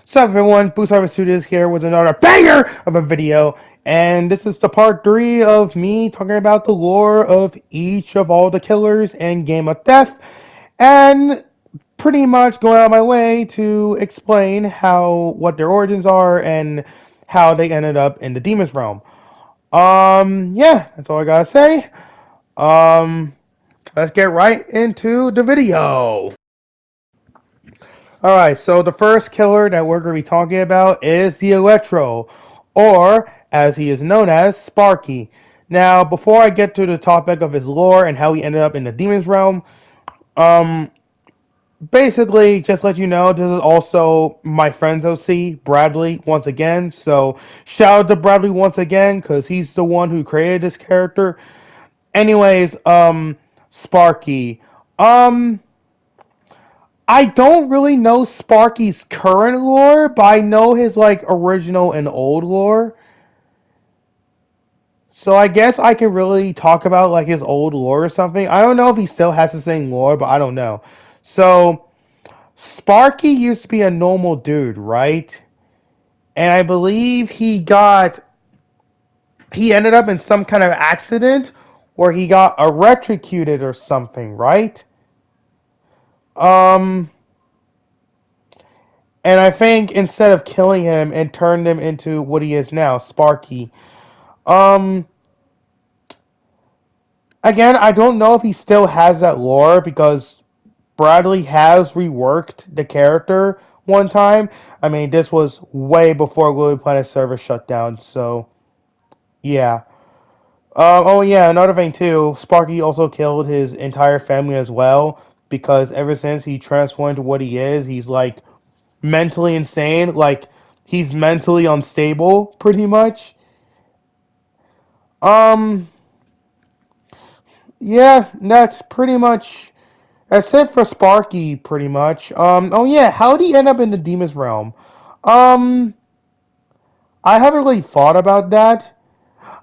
What's up, everyone? Boost Harvest Studios here with another banger of a video, and this is the part 3 of me talking about the lore of each of all the killers in Game of Death, and pretty much going out of my way to explain what their origins are and how they ended up in the Demon's Realm. Yeah, that's all I gotta say. Um, let's get right into the video. Alright, so the first killer that we're going to be talking about is the Electro, or as he is known as, Sparky. Now, before I get to the topic of his lore and how he ended up in the Demon's Realm, um, basically, just let you know, this is also my friend's OC, Bradley, once again. So, shout out to Bradley once again, because he's the one who created this character. Anyways, Sparky. Um, I don't really know Sparky's current lore, but I know his like original and old lore. So I guess I can really talk about like his old lore or something. I don't know if he still has the same lore, but I don't know. So Sparky used to be a normal dude, right? And I believe he ended up in some kind of accident where he got electrocuted or something, right? Um And I think instead of killing him, it turned him into what he is now, Sparky. Um, Again, I don't know if he still has that lore because Bradley has reworked the character one time. I mean, this was way before Lily Planet server shut down, so yeah. Oh yeah, another thing too, Sparky also killed his entire family as well because ever since he transformed into what he is, he's like mentally insane, like he's mentally unstable pretty much. Um yeah, that's it for Sparky pretty much. Oh yeah, how did he end up in the Demon's Realm? Um I haven't really thought about that.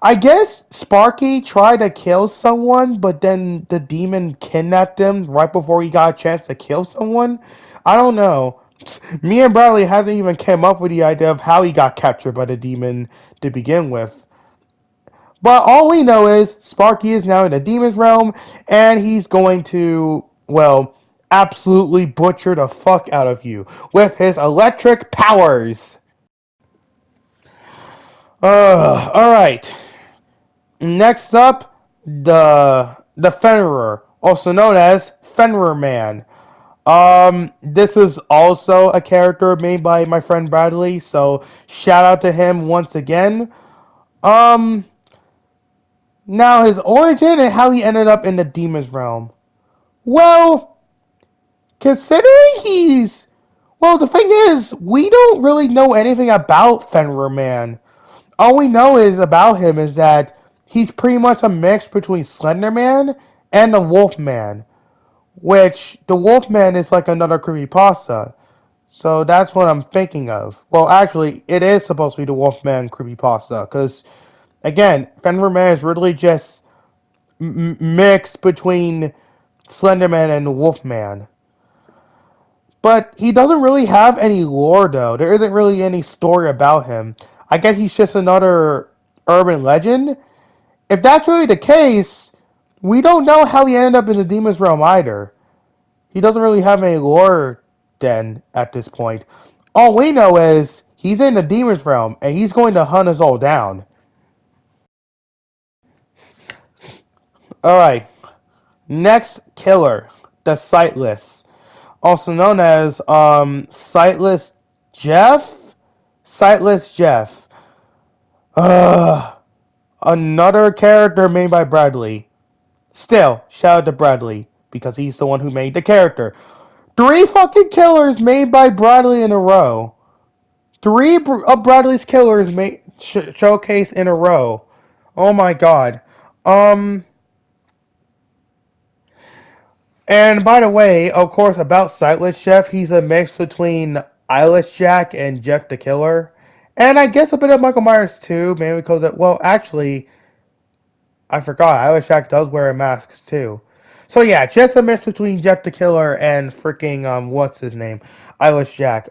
I guess Sparky tried to kill someone, but then the demon kidnapped him right before he got a chance to kill someone. I don't know. Me and Bradley hasn't even came up with the idea of how he got captured by the demon to begin with. But all we know is Sparky is now in the demon's realm, and he's going to, well, absolutely butcher the fuck out of you with his electric powers. Alright. Next up, the Fenrir, also known as Fenrir Man. This is also a character made by my friend Bradley, so shout out to him once again. Um, Now his origin and how he ended up in the Demon's Realm. Well, considering well, the thing is, we don't really know anything about Fenrir Man. All we know is about him is that he's pretty much a mix between Slender Man and the Wolfman, which the Wolfman is like another creepypasta. So that's what I'm thinking of. Well, actually, it is supposed to be the Wolfman creepypasta, because again, Fenrir Man is really just mixed between Slenderman and Wolfman. But he doesn't really have any lore, though. There isn't really any story about him. I guess he's just another urban legend. If that's really the case, we don't know how he ended up in the Demon's Realm either. He doesn't really have any lore then at this point. All we know is he's in the Demon's Realm and he's going to hunt us all down. Alright, next killer, the Sightless. Also known as Sightless Jeff. Sightless Jeff. Uh, Another character made by Bradley. Still, shout out to Bradley because he's the one who made the character. Three fucking killers made by Bradley in a row. Three of Bradley's killers made showcase in a row. Oh my god. Um, And by the way, of course, about Sightless Jeff, he's a mix between Eyeless Jack and Jeff the Killer. And I guess a bit of Michael Myers too, maybe because, well, actually, I forgot, Eyeless Jack does wear a mask too. So yeah, just a mix between Jeff the Killer and freaking, what's his name? Eyeless Jack.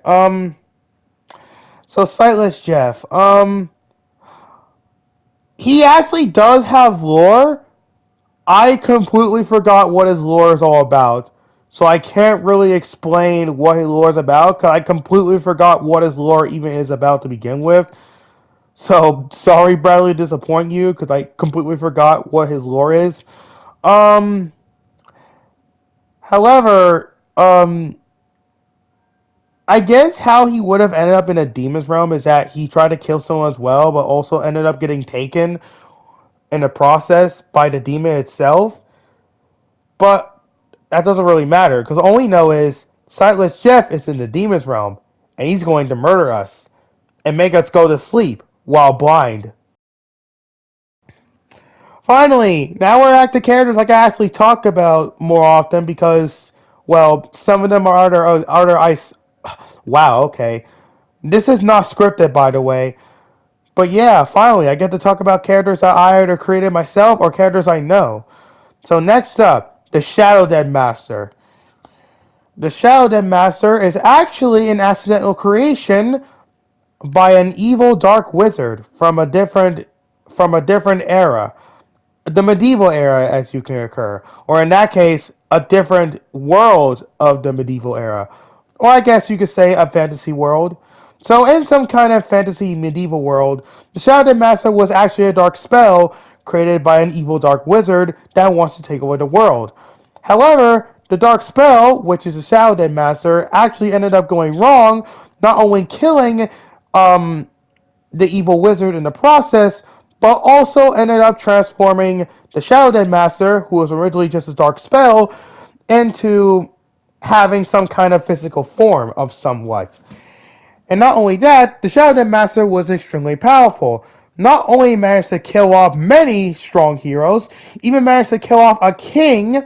So Sightless Jeff, he actually does have lore. I completely forgot what his lore is all about. So I can't really explain what his lore is about because I completely forgot what his lore even is about to begin with. So sorry, Bradley, to disappoint you because I completely forgot what his lore is. Um, however, I guess how he would have ended up in a demon's realm is that he tried to kill someone as well, but also ended up getting taken in the process by the demon itself. But that doesn't really matter because all we know is Sightless Jeff is in the demon's realm and he's going to murder us and make us go to sleep while blind. Finally, now we're at the characters like I actually talk about more often because, well, some of them are under ice. Wow, okay. This is not scripted, by the way. But yeah, finally, I get to talk about characters that I either created myself or characters I know. So next up, the Shadow Dead Master. The Shadow Dead Master is actually an accidental creation by an evil dark wizard from a different era. The medieval era, as you can occur, or in that case, a different world of the medieval era, or I guess you could say a fantasy world. So, in some kind of fantasy medieval world, the Shadow Master was actually a dark spell created by an evil dark wizard that wants to take over the world. However, the dark spell, which is the Shadow Master, actually ended up going wrong, not only killing um, the evil wizard in the process, but also ended up transforming the Shadow Dead Master, who was originally just a dark spell, into having some kind of physical form of somewhat. And not only that, the Shadow Dead Master was extremely powerful. Not only managed to kill off many strong heroes, even managed to kill off a king,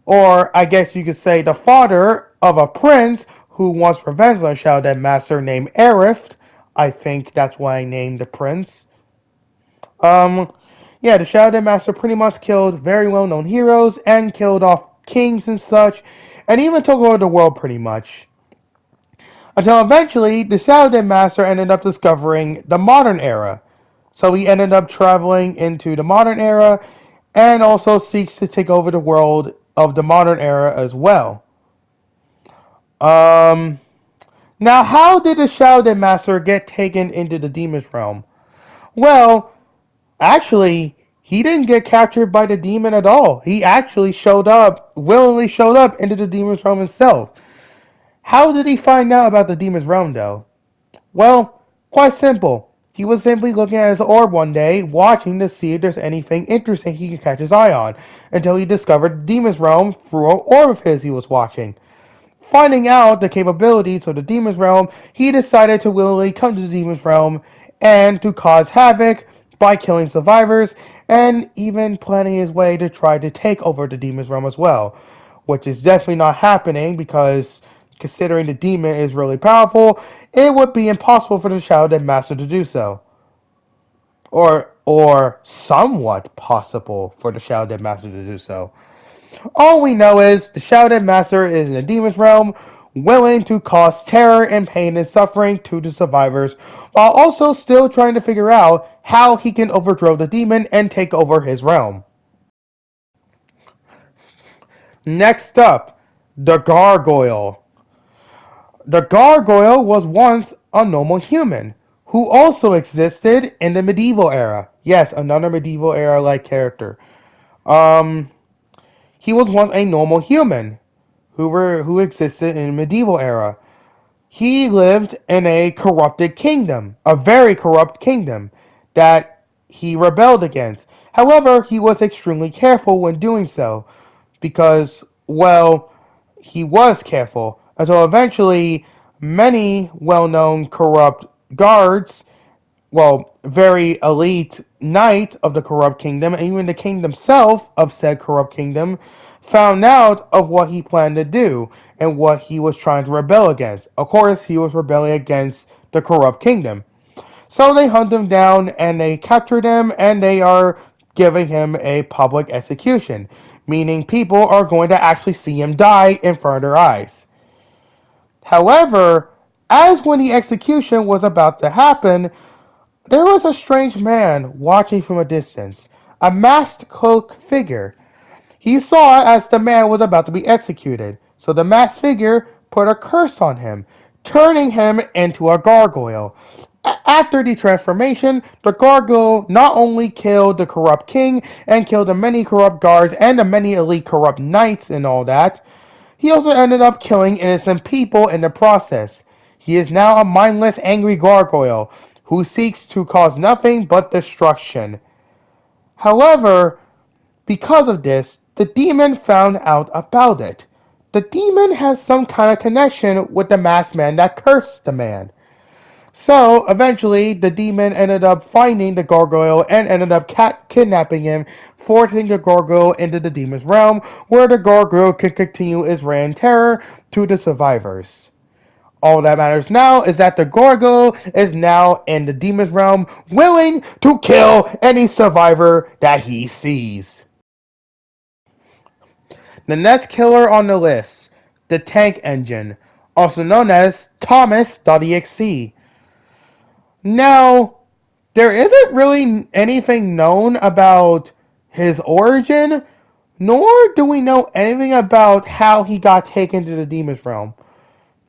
or I guess you could say the father of a prince who wants revenge on the Shadow Dead Master named Aerith. I think that's why I named the prince. Um, yeah, the Shadow Master pretty much killed very well-known heroes and killed off kings and such, and even took over the world pretty much. Until eventually, the Shadow Master ended up discovering the modern era. So he ended up traveling into the modern era and also seeks to take over the world of the modern era as well. Um, Now, how did the Shadow Master get taken into the Demon's Realm? Well, actually, he didn't get captured by the demon at all. He actually willingly showed up into the demon's realm himself. How did he find out about the demon's realm, though? Well, quite simple. He was simply looking at his orb one day, watching to see if there's anything interesting he could catch his eye on, until he discovered the demon's realm through an orb of his he was watching. Finding out the capabilities of the demon's realm, he decided to willingly come to the demon's realm and to cause havoc by killing survivors and even planning his way to try to take over the demon's realm as well. Which is definitely not happening because considering the demon is really powerful, it would be impossible for the Shadow Dead Master to do so. Or somewhat possible for the Shadow Dead Master to do so. All we know is the Shadow Master is in the demon's realm, willing to cause terror and pain and suffering to the survivors, while also still trying to figure out how he can overthrow the demon and take over his realm. Next up, the Gargoyle. The Gargoyle was once a normal human who also existed in the medieval era. Yes, another medieval era like character. Um, he was once a normal human who existed in the medieval era. He lived in a corrupted kingdom, a very corrupt kingdom that he rebelled against. However, he was extremely careful when doing so because, well, he was careful until eventually many well-known corrupt guards, well, very elite knight of the corrupt kingdom, and even the kingdom itself of said corrupt kingdom, found out of what he planned to do and what he was trying to rebel against. Of course, he was rebelling against the corrupt kingdom. So they hunt him down and they captured him and they are giving him a public execution, meaning people are going to actually see him die in front of their eyes. However, As when the execution was about to happen, there was a strange man watching from a distance, a masked cloaked figure. He saw as the man was about to be executed, so the masked figure put a curse on him, turning him into a gargoyle. After the transformation, the gargoyle not only killed the corrupt king and killed the many corrupt guards and the many elite corrupt knights and all that, he also ended up killing innocent people in the process. He is now a mindless, angry gargoyle who seeks to cause nothing but destruction. However, because of this, the demon found out about it. The demon has some kind of connection with the masked man that cursed the man. So eventually, the demon ended up finding the gargoyle and ended up kidnapping him, forcing the gargoyle into the demon's realm, where the gargoyle can continue its reign of terror to the survivors. All that matters now is that the gargoyle is now in the demon's realm, willing to kill any survivor that he sees. The next killer on the list, the Tank Engine, also known as Thomas.exe. Now, there isn't really anything known about his origin, nor do we know anything about how he got taken to the Demon's Realm.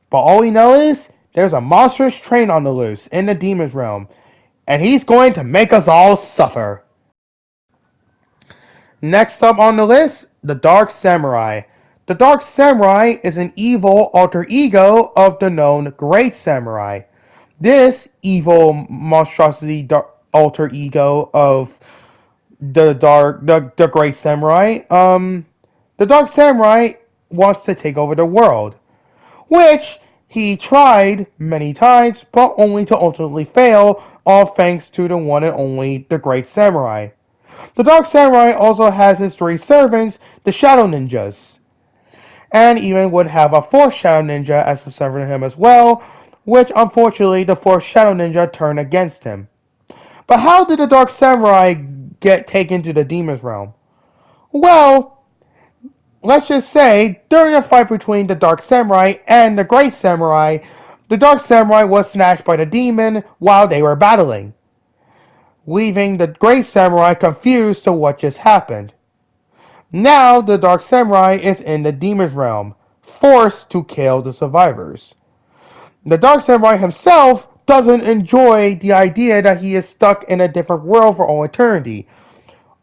But all we know is there's a monstrous train on the loose in the Demon's Realm, and he's going to make us all suffer. Next up on the list, the Dark Samurai. The Dark Samurai is an evil alter ego of the known Great Samurai. This evil monstrosity alter ego of the Great Samurai, the Dark Samurai wants to take over the world, which he tried many times, but only to ultimately fail, all thanks to the one and only the Great Samurai. The Dark Samurai also has his three servants, the Shadow Ninjas, and even would have a fourth Shadow Ninja as a servant of him as well, which unfortunately the fourth Shadow Ninja turned against him. But how did the Dark Samurai get taken to the Demon's Realm? Well, let's just say, during a fight between the Dark Samurai and the Great Samurai, the Dark Samurai was snatched by the demon while they were battling, leaving the Great Samurai confused to what just happened. Now the Dark Samurai is in the Demon's Realm, forced to kill the survivors. The Dark Samurai himself doesn't enjoy the idea that he is stuck in a different world for all eternity.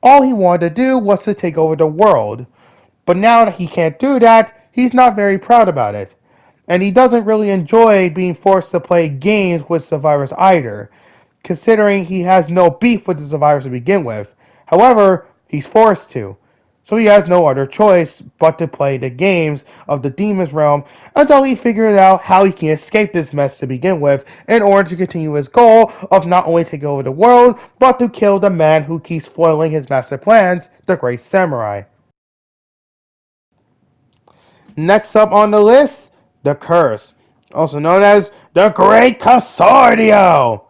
All he wanted to do was to take over the world. But now that he can't do that, he's not very proud about it. And he doesn't really enjoy being forced to play games with survivors either, considering he has no beef with the survivors to begin with. However, he's forced to. So he has no other choice but to play the games of the Demon's Realm until he figures out how he can escape this mess to begin with in order to continue his goal of not only taking over the world, but to kill the man who keeps foiling his master plans, the Great Samurai. Next up on the list, the Curse, also known as the Great Casordio.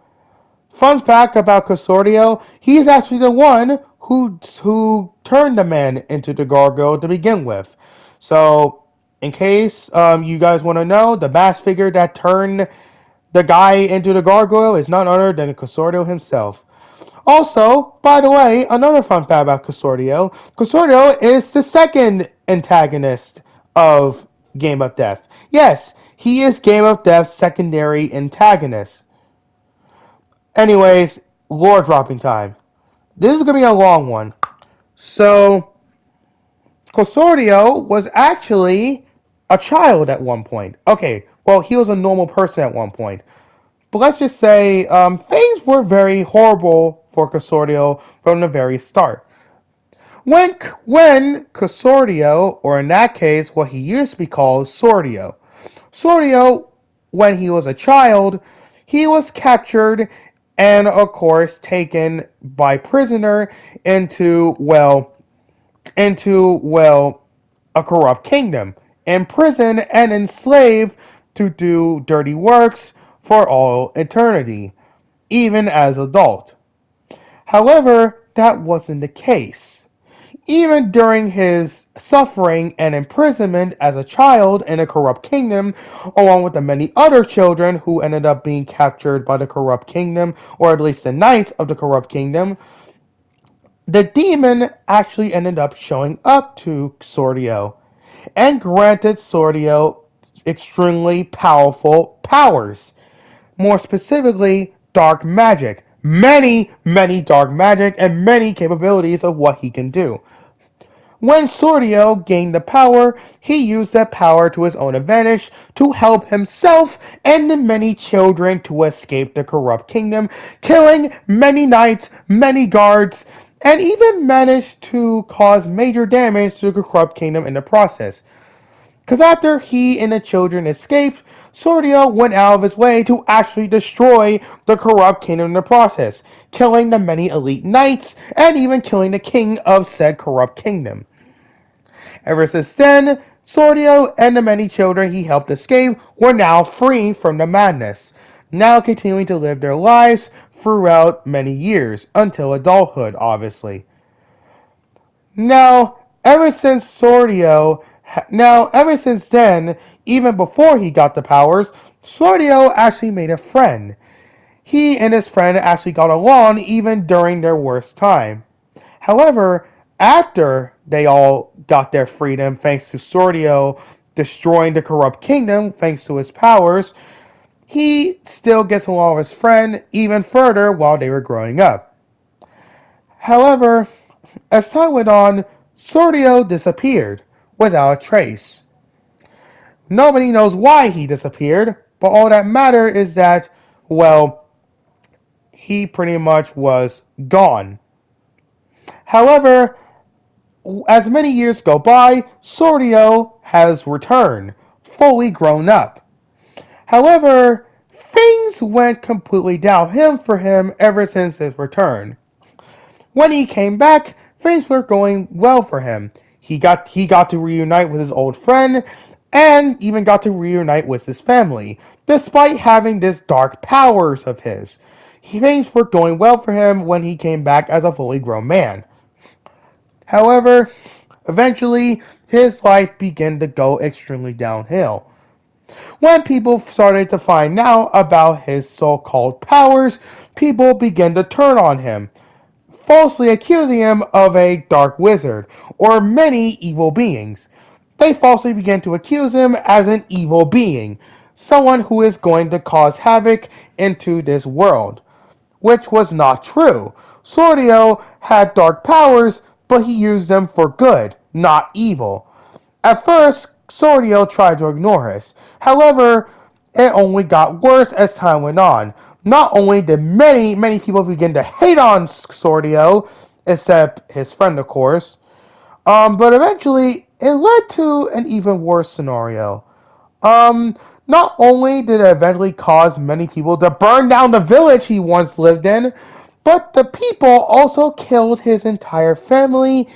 Fun fact about Casordio, he's actually the one who turned the man into the gargoyle to begin with. So, in case you guys want to know, the masked figure that turned the guy into the gargoyle is none other than Casordio himself. Also, by the way, another fun fact about Casordio. Casordio is the second antagonist of Game of Death. Yes, he is Game of Death's secondary antagonist. Anyways, lore dropping time. This is going to be a long one. So, Casordio was actually a child at one point. Okay, well, he was a normal person at one point. But let's just say things were very horrible for Casordio from the very start. When Casordio, or in that case, what he used to be called Sordio, Sordio, when he was a child, he was captured and, of course, taken by prisoner into a corrupt kingdom, imprisoned and enslaved to do dirty works for all eternity, even as adult. However, that wasn't the case. Even during his suffering and imprisonment as a child in a corrupt kingdom, along with the many other children who ended up being captured by the corrupt kingdom, or at least the knights of the corrupt kingdom, the demon actually ended up showing up to Sordio and granted Sordio extremely powerful powers. More specifically, dark magic. Many dark magic and many capabilities of what he can do. When Sordio gained the power, he used that power to his own advantage to help himself and the many children to escape the corrupt kingdom, killing many knights, many guards, and even managed to cause major damage to the corrupt kingdom in the process. Because after he and the children escaped, Sordio went out of his way to actually destroy the corrupt kingdom in the process, killing the many elite knights and even killing the king of said corrupt kingdom. Ever since then, Sordio and the many children he helped escape were now free from the madness, now continuing to live their lives throughout many years, until adulthood, obviously. Now, ever since Sordio, ever since then, even before he got the powers, Sordio actually made a friend. He and his friend actually got along even during their worst time. However, after they all got their freedom thanks to Sordio destroying the corrupt kingdom thanks to his powers, he still gets along with his friend even further while they were growing up. However, as time went on, Sordio disappeared without a trace. Nobody knows why he disappeared, but all that matters is that, well, he pretty much was gone. However, as many years go by, Sordio has returned, fully grown up. However, things went completely downhill for him ever since his return. When he came back, things were going well for him. He got to reunite with his old friend and even got to reunite with his family, despite having this dark powers of his. Things were going well for him when he came back as a fully grown man. However, eventually his life began to go extremely downhill. When people started to find out about his so-called powers, people began to turn on him, falsely accusing him of a dark wizard, or many evil beings. They falsely began to accuse him as an evil being, someone who is going to cause havoc into this world, which was not true. Sordio had dark powers, but he used them for good, not evil. At first, Sordio tried to ignore this. However, it only got worse as time went on. Not only did many people begin to hate on Sordio, except his friend, of course, but eventually it led to an even worse scenario. Um, Not only did it eventually cause many people to burn down the village he once lived in, but the people also killed his entire family,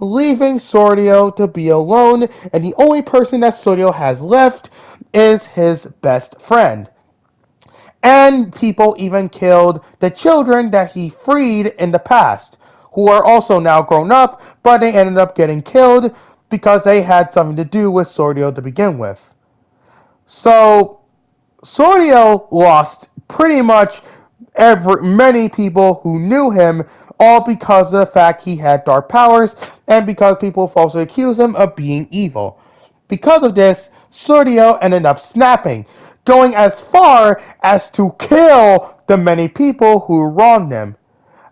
leaving Sordio to be alone, and the only person that Sordio has left is his best friend. And people even killed the children that he freed in the past, who are also now grown up, but they ended up getting killed because they had something to do with Sordio to begin with. So Sordio lost pretty much many people who knew him, all because of the fact he had dark powers and because people falsely accused him of being evil. Because of this, Sordio ended up snapping, going as far as to kill the many people who wronged him.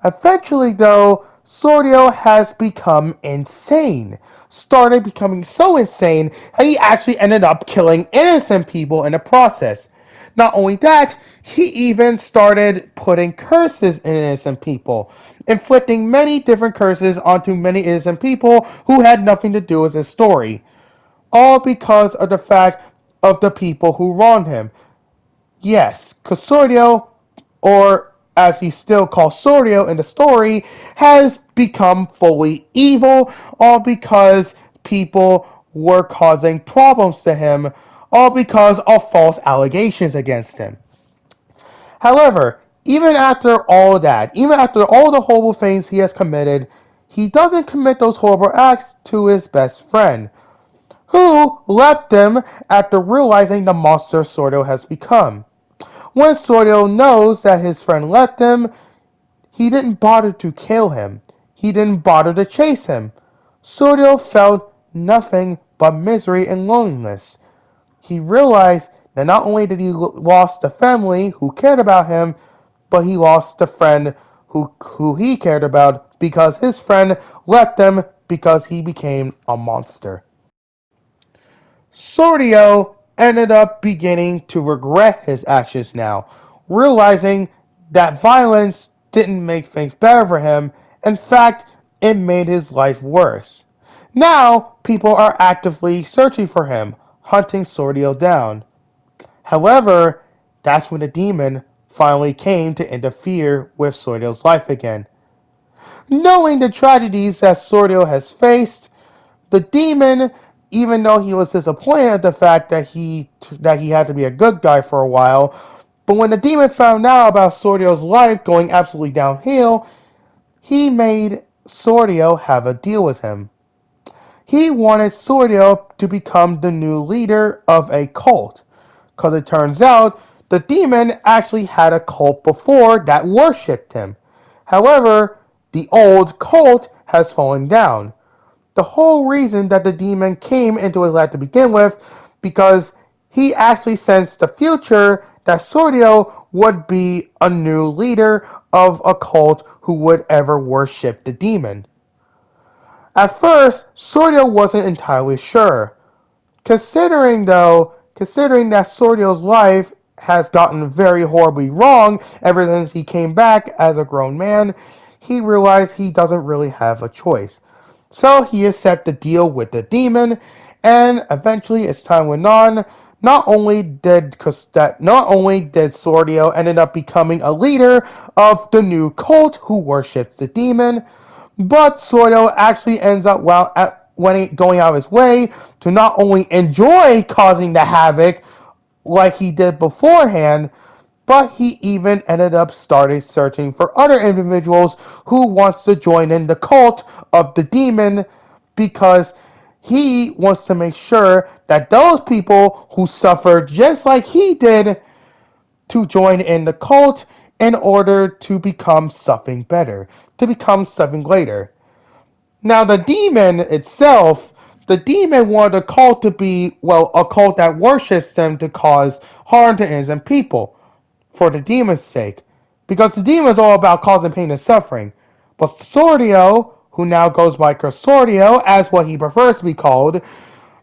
Eventually, though, Sordio has become insane. Started becoming so insane that he actually ended up killing innocent people in the process. Not only that, he even started putting curses in innocent people, inflicting many different curses onto many innocent people who had nothing to do with his story. All because of the fact of the people who wronged him. Yes, Sordio, or as he's still called Sordio in the story, has become fully evil, all because people were causing problems to him, all because of false allegations against him. However, even after all that, even after all the horrible things he has committed, he doesn't commit those horrible acts to his best friend, who left him after realizing the monster Sordo has become. When Sordo knows that his friend left him, he didn't bother to kill him. He didn't bother to chase him. Sordo felt nothing but misery and loneliness. He realized that not only did he lost the family who cared about him, but he lost the friend who he cared about because his friend left him because he became a monster. Sordio ended up beginning to regret his actions now, realizing that violence didn't make things better for him. In fact, it made his life worse. Now, people are actively searching for him, hunting Sordio down. However, that's when the demon finally came to interfere with Sordio's life again. Knowing the tragedies that Sordio has faced, the demon, even though he was disappointed at the fact that he had to be a good guy for a while, but when the demon found out about Sordio's life going absolutely downhill, he made Sordio have a deal with him. He wanted Sordio to become the new leader of a cult, because it turns out the demon actually had a cult before that worshipped him. However, the old cult has fallen down. The whole reason that the demon came into his life to begin with, because he actually sensed the future that Sordio would be a new leader of a cult who would ever worship the demon. At first, Sordio wasn't entirely sure. Considering that Sordio's life has gotten very horribly wrong ever since he came back as a grown man, he realized he doesn't really have a choice. So he accepted the deal with the demon, and eventually, as time went on, not only did Sordio ended up becoming a leader of the new cult who worships the demon, but Sordo actually ends up going out of his way to not only enjoy causing the havoc like he did beforehand, but he even ended up started searching for other individuals who wants to join in the cult of the demon, because he wants to make sure that those people who suffered just like he did to join in the cult in order to become something better, to become something later. Now, the demon wanted the cult to be, well, a cult that worships them to cause harm to innocent people for the demon's sake. Because the demon is all about causing pain and suffering. But Sordio, who now goes by Cursordio, as what he prefers to be called,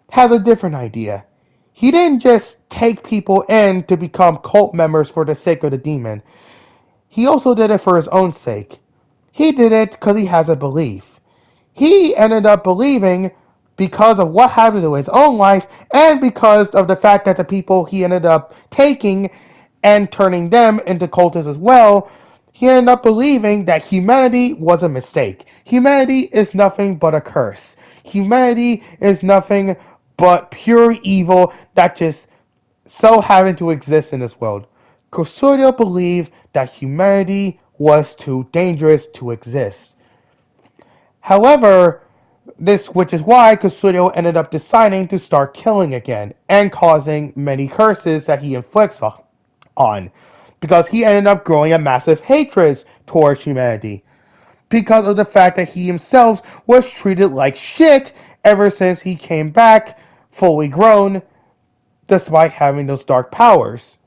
has a different idea. He didn't just take people in to become cult members for the sake of the demon. He also did it for his own sake. He did it because he has a belief. He ended up believing, because of what happened to his own life and because of the fact that the people he ended up taking and turning them into cultists as well, he ended up believing that humanity was a mistake. Humanity is nothing but a curse. Humanity is nothing but pure evil that just so happened to exist in this world. Custodio believed that humanity was too dangerous to exist. However, which is why Custodio ended up deciding to start killing again and causing many curses that he inflicts on, because he ended up growing a massive hatred towards humanity because of the fact that he himself was treated like shit ever since he came back fully grown, despite having those dark powers.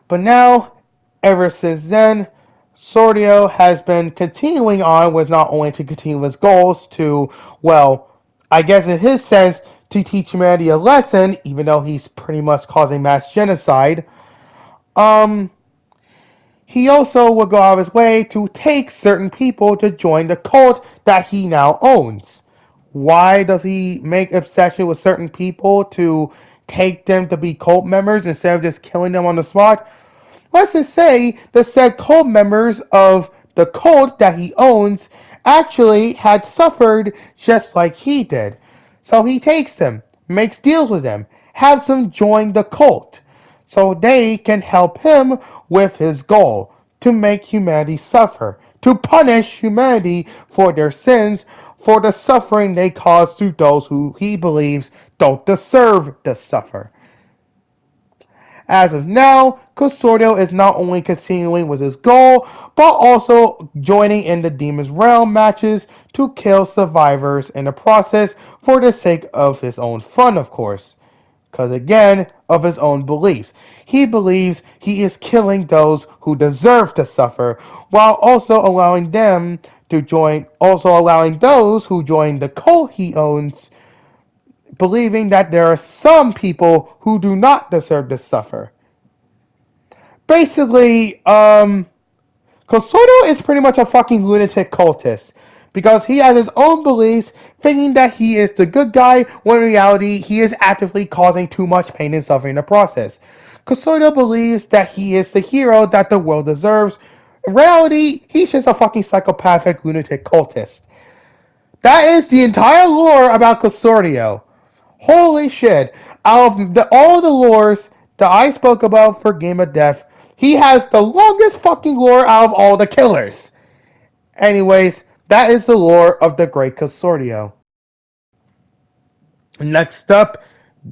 But now, ever since then, Sordio has been continuing on with not only to continue his goals to, well, I guess in his sense, to teach humanity a lesson, even though he's pretty much causing mass genocide. Um, he also will go out of his way to take certain people to join the cult that he now owns. Why does he make obsession with certain people to take them to be cult members instead of just killing them on the spot? Let's just say the said cult members of the cult that he owns actually had suffered just like he did. So he takes them, makes deals with them, has them join the cult so they can help him with his goal to make humanity suffer, to punish humanity for their sins, for the suffering they cause to those who he believes don't deserve to suffer. As of now, Consortio is not only continuing with his goal, but also joining in the Demon's Realm matches to kill survivors in the process for the sake of his own fun, of course. Because again, of his own beliefs. He believes he is killing those who deserve to suffer, while also allowing those who join the cult he owns, believing that there are some people who do not deserve to suffer. Basically, Kosoto is pretty much a fucking lunatic cultist. Because he has his own beliefs, thinking that he is the good guy, when in reality, he is actively causing too much pain and suffering in the process. Kosoto believes that he is the hero that the world deserves. In reality, he's just a fucking psychopathic lunatic cultist. That is the entire lore about Consortio. Holy shit. Out of all the lores that I spoke about for Game of Death, he has the longest fucking lore out of all the killers. Anyways, that is the lore of the Great Consortio. Next up,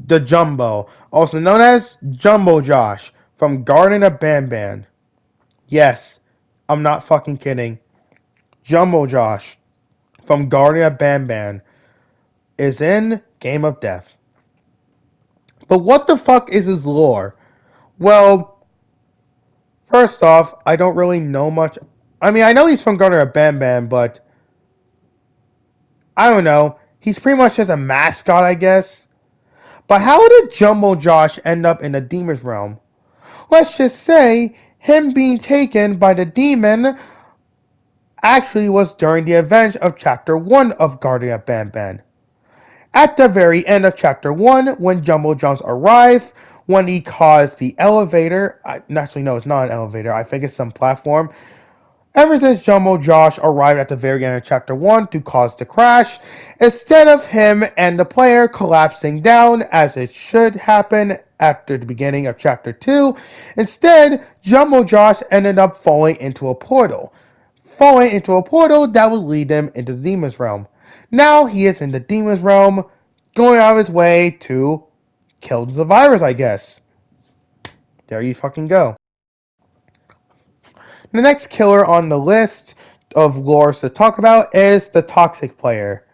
the Jumbo, also known as Jumbo Josh, from Garden of Banban. Yes, I'm not fucking kidding. Jumbo Josh, from Garden of Banban, is in Game of Death. But what the fuck is his lore? Well, first off, I don't really know much. I mean, I know he's from Garden of Banban, but I don't know. He's pretty much just a mascot, I guess. But how did Jumbo Josh end up in the Demon's Realm? Let's just say him being taken by the demon actually was during the event of Chapter 1 of Guardian of Banban. At the very end of Chapter 1, when Jumbo Josh arrived, when he caused the elevator, actually no, it's not an elevator, I think it's some platform. Ever since Jumbo Josh arrived at the very end of Chapter 1 to cause the crash, instead of him and the player collapsing down as it should happen after the beginning of Chapter 2, instead, Jumbo Josh ended up falling into a portal. Falling into a portal that would lead him into the Demon's Realm. Now he is in the Demon's Realm, going out of his way to kill the virus, I guess. There you fucking go. The next killer on the list of lores to talk about is the Toxic Player,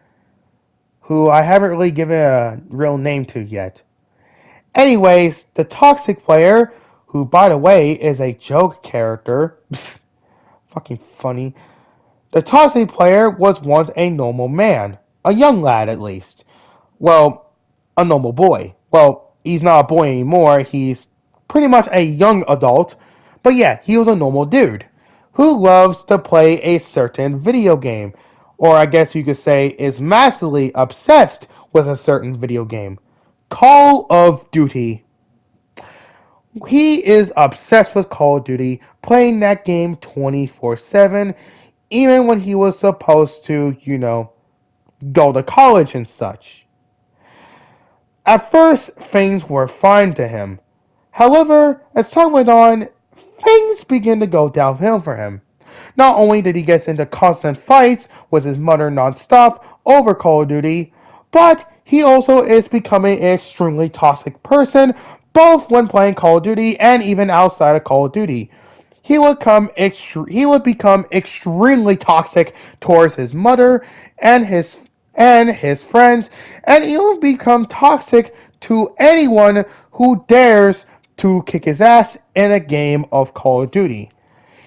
who I haven't really given a real name to yet. Anyways, the Toxic Player, who by the way is a joke character, fucking funny. The Toxic Player was once a normal man, a young lad at least. Well, a normal boy. Well, he's not a boy anymore, he's pretty much a young adult, but yeah, he was a normal dude who loves to play a certain video game, or I guess you could say is massively obsessed with a certain video game. Call of Duty. He is obsessed with Call of Duty, playing that game 24/7, even when he was supposed to, go to college and such. At first, things were fine to him. However, as time went on, things began to go downhill for him. Not only did he get into constant fights with his mother non-stop over Call of Duty, but he also is becoming an extremely toxic person, both when playing Call of Duty and even outside of Call of Duty. He would become extremely toxic towards his mother and his friends, and he would become toxic to anyone who dares to kick his ass in a game of Call of Duty.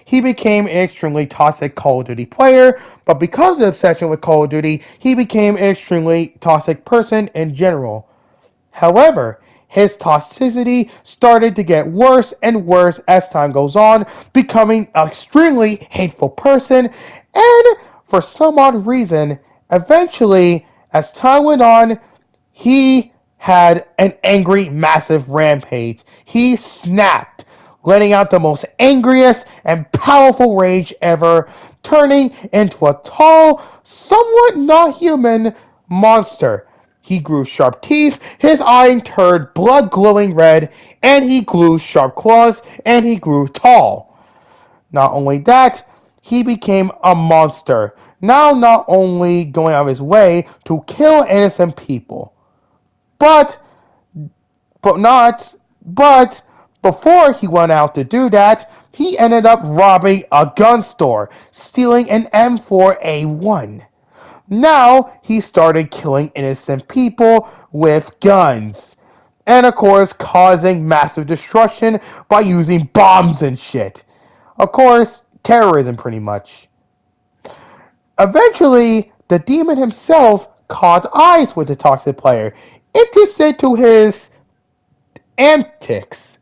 He became an extremely toxic Call of Duty player, but because of the obsession with Call of Duty, he became an extremely toxic person in general. However, his toxicity started to get worse and worse as time goes on, becoming an extremely hateful person, and for some odd reason, eventually, as time went on, he had an angry, massive rampage. He snapped, letting out the most angriest and powerful rage ever, turning into a tall, somewhat not human monster. He grew sharp teeth, his eye turned blood glowing red, and he grew sharp claws, and he grew tall. Not only that, he became a monster. Now not only going out of his way to kill innocent people, but but not but before he went out to do that, he ended up robbing a gun store, stealing an M4A1. Now he started killing innocent people with guns. And of course, causing massive destruction by using bombs and shit. Of course, terrorism pretty much. Eventually, the demon himself caught eyes with the toxic player, interested to his antics.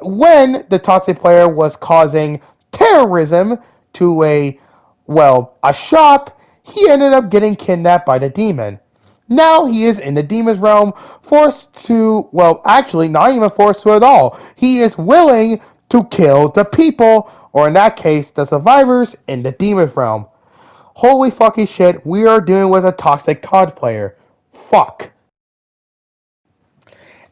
When the toxic player was causing terrorism to a shop, he ended up getting kidnapped by the demon. Now he is in the demon's realm, forced to, actually, not even forced to at all. He is willing to kill the people, or in that case, the survivors in the demon's realm. Holy fucking shit, we are dealing with a toxic COD player. Fuck.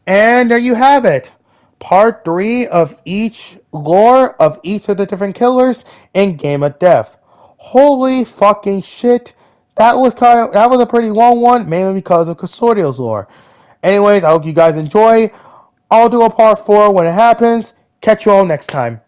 And there you have it. Part 3 of each lore of each of the different killers in Game of Death. Holy fucking shit. That was a pretty long one, mainly because of Custodial's lore. Anyways, I hope you guys enjoy. I'll do a part 4 when it happens. Catch you all next time.